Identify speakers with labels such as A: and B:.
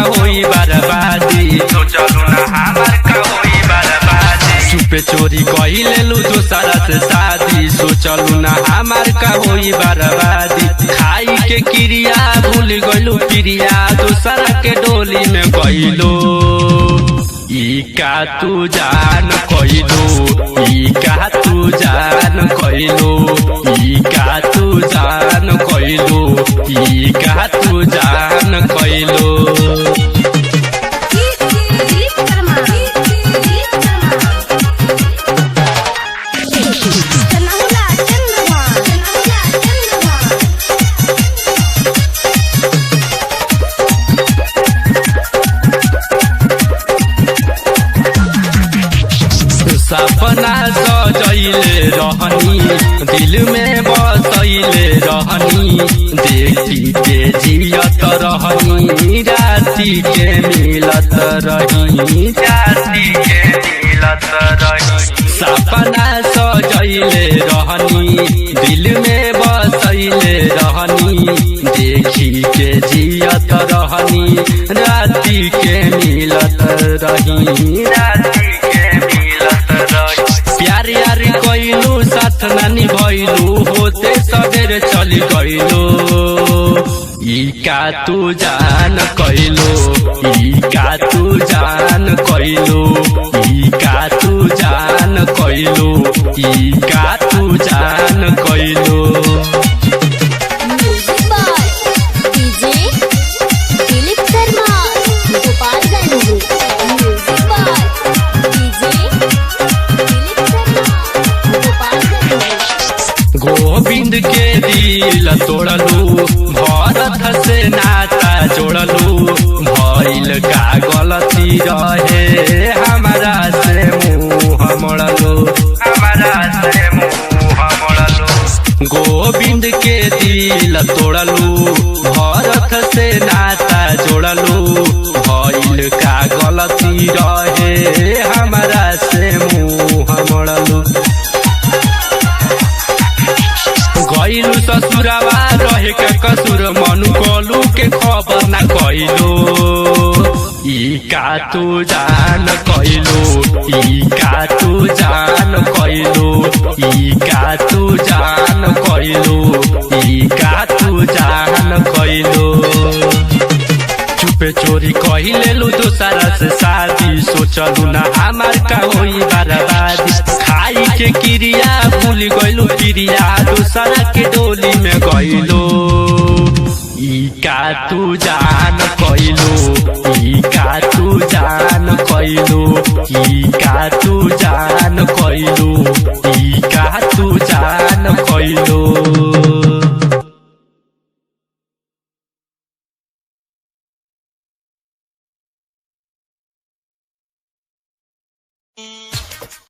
A: होई बर्बादी, सोचलू ना हमार का होई बर्बादी। चुपे चोरी कही लेलू दोसरा से शादी, सोचलू ना हमार का होई बर्बादी। खाई के क्रिया भूल गइलू प्रिया, दोसरा के डोली में गइलो। ई का तू जान कइलो, ई का तू जान कइलो, ई का तू जान कइलो, ई का तू जान कइलो। सपना सजैले रहनी, दिल में बसैले रहनी, देखी के जियत रहनी, राती के मिलत रही, राती के मिलत रही। सपना सजैले रहनी, दिल में बसैले रहनी, देखी के जियत रहनी, राती के मिलत रही, राती प्यार यार कइलू साथ नानी भइलू, होते सबेर चली गइलू। ई का तू जान कइलू, ई का तू जान कइलू, ई का तू जान कइलू, ई का तू जान कइलू। गोविंद के दिल तोड़लू, भरत से नाता जोड़लू, भइल का गलती रहे हमारा से मुँह मोड़लू, हमारा से मुँह मोड़लू। गोविंद के दिल तोड़लू, भरत से नाता जोड़लू, भइल का गलती रहे हमारा से मुँह मोड़लू। गइलू ससुरवा रहे का कसूर, मनु कोलू के खबर ना कइलो। ई का तू जान कइलो, ई का तू जान कइलो, ई का तू जान कइलो, ई का तू जान कइलो। चुपे चोरी कही लेलू दोसरा से शादी, सोचलू ना हमार का होई बर्बादी। खाई के क्रिया भूल गइलू प्रिया, दोसरा के डोली में गइलो। ई का तू जान कइलो, ई का तू जान कइलो, ई का तू जान कइलो, ई का तू जान कइलो।